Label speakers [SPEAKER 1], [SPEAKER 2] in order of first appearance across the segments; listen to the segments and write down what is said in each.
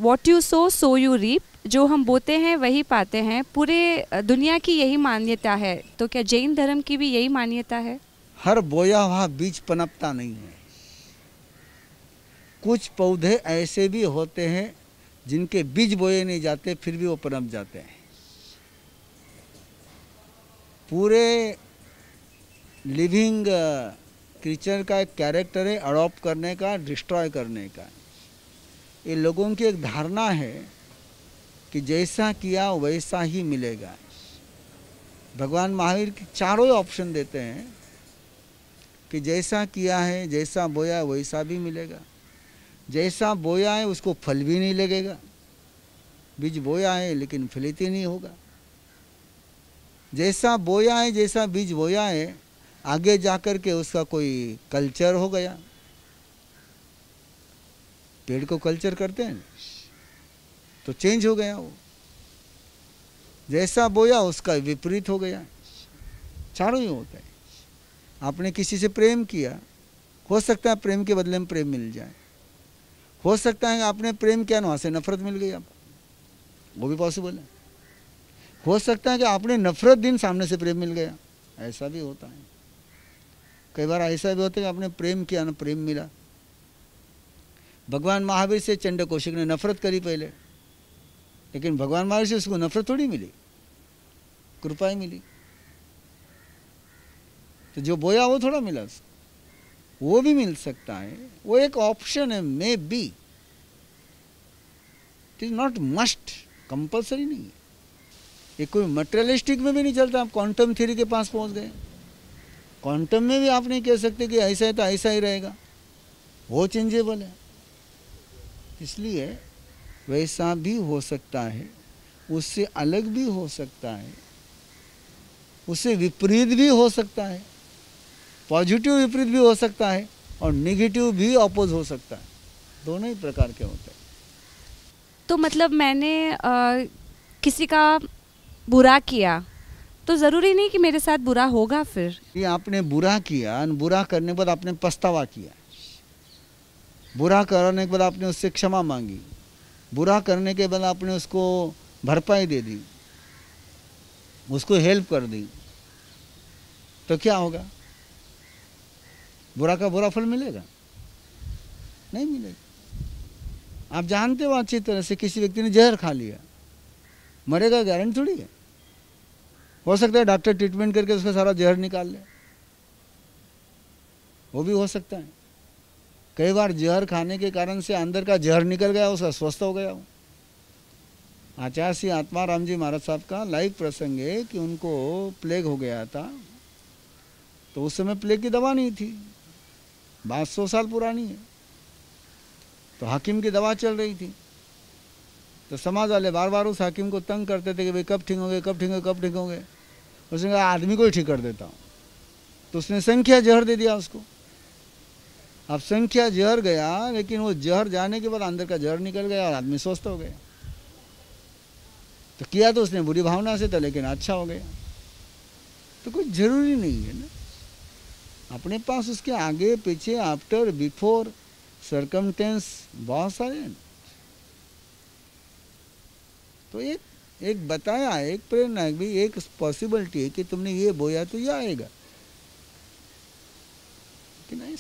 [SPEAKER 1] What you sow you reap, जो हम बोते हैं वही पाते हैं, पूरे दुनिया की यही मान्यता है। तो क्या जैन धर्म की भी यही मान्यता है?
[SPEAKER 2] हर बोया हुआ बीज पनपता नहीं है। कुछ पौधे ऐसे भी होते हैं जिनके बीज बोए नहीं जाते फिर भी वो पनप जाते हैं। पूरे लिविंग क्रीचर का एक कैरेक्टर है अडॉप्ट करने का, डिस्ट्रॉय करने का। ये लोगों की एक धारणा है कि जैसा किया वैसा ही मिलेगा। भगवान महावीर चारों ऑप्शन देते हैं कि जैसा किया है, जैसा बोया वैसा भी मिलेगा। जैसा बोया है उसको फल भी नहीं लगेगा। बीज बोया है लेकिन फलित ही नहीं होगा। जैसा बोया है, जैसा बीज बोया है, आगे जाकर के उसका कोई कल्चर हो गया। पेड़ को कल्चर करते हैं तो चेंज हो गया वो। जैसा बोया उसका विपरीत हो गया। चारों ही होता है। आपने किसी से प्रेम किया, हो सकता है प्रेम के बदले में प्रेम मिल जाए। हो सकता है आपने प्रेम किया वहाँ से नफरत मिल गई आपको, वो भी पॉसिबल है। हो सकता है कि आपने नफरत दिन सामने से प्रेम मिल गया, ऐसा भी होता है। कई बार ऐसा भी होता है कि आपने प्रेम किया ना प्रेम मिला। भगवान महावीर से चंड कौशिक ने नफरत करी पहले, लेकिन भगवान महावीर से उसको नफरत थोड़ी मिली, कृपा ही मिली। तो जो बोया वो थोड़ा मिला उसको, वो भी मिल सकता है। वो एक ऑप्शन है, may be, it is not must, compulsory नहीं है। ये कोई मटेरियलिस्टिक में भी नहीं चलता। आप क्वांटम थ्योरी के पास पहुंच गए। क्वांटम में भी आप नहीं कह सकते कि ऐसा है तो ऐसा ही रहेगा, वो चेंजेबल है। इसलिए वैसा भी हो सकता है, उससे अलग भी हो सकता है, उससे विपरीत भी हो सकता है, पॉजिटिव विपरीत भी हो सकता है और नेगेटिव भी अपोज हो सकता है। दोनों ही प्रकार के होते हैं।
[SPEAKER 1] तो मतलब मैंने किसी का बुरा किया तो ज़रूरी नहीं कि मेरे साथ बुरा होगा। फिर
[SPEAKER 2] ये आपने बुरा किया, बुरा करने के बाद आपने पछतावा किया, बुरा करने के बाद आपने उससे क्षमा मांगी, बुरा करने के बाद आपने उसको भरपाई दे दी, उसको हेल्प कर दी, तो क्या होगा? बुरा का बुरा फल मिलेगा? नहीं मिलेगा। आप जानते हो अच्छी तरह से, किसी व्यक्ति ने जहर खा लिया, मरेगा, गारंटी थोड़ी है। हो सकता है डॉक्टर ट्रीटमेंट करके उसका सारा जहर निकाल ले, वो भी हो सकता है। कई बार जहर खाने के कारण से अंदर का जहर निकल गया, उसका स्वस्थ हो गया। आचार्य श्री आत्माराम जी महाराज साहब का लाइव प्रसंग है कि उनको प्लेग हो गया था। तो उस समय प्लेग की दवा नहीं थी, बात 100 साल पुरानी है। तो हाकिम की दवा चल रही थी। तो समाज वाले बार बार उस हाकिम को तंग करते थे कि भाई कब ठीक होंगे, कब ठीक होंगे, कब ठीक होंगे। उसने कहा आदमी को ही ठीक कर देता हूँ। तो उसने संख्या जहर दे दिया उसको। अब संख्या जहर गया, लेकिन वो जहर जाने के बाद अंदर का जहर निकल गया और आदमी स्वस्थ हो गया। तो किया तो उसने बुरी भावना से था, लेकिन अच्छा हो गया। तो कुछ जरूरी नहीं है ना, अपने पास उसके आगे पीछे, आफ्टर, बिफोर, सरकमटेंस बहुत सारे हैं। तो एक बताया, एक प्रेरणा भी, एक पॉसिबिलिटी है कि तुमने ये बोया तो ये आएगा कि नहीं।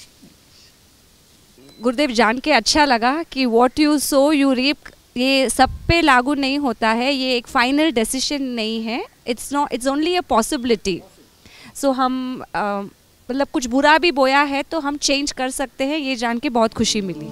[SPEAKER 1] गुरुदेव, जान के अच्छा लगा कि what you sow you reap ये सब पे लागू नहीं होता है। ये एक फाइनल डिसीजन नहीं है, इट्स ओनली अ पॉसिबिलिटी। सो हम मतलब कुछ बुरा भी बोया है तो हम चेंज कर सकते हैं। ये जान के बहुत खुशी मिली।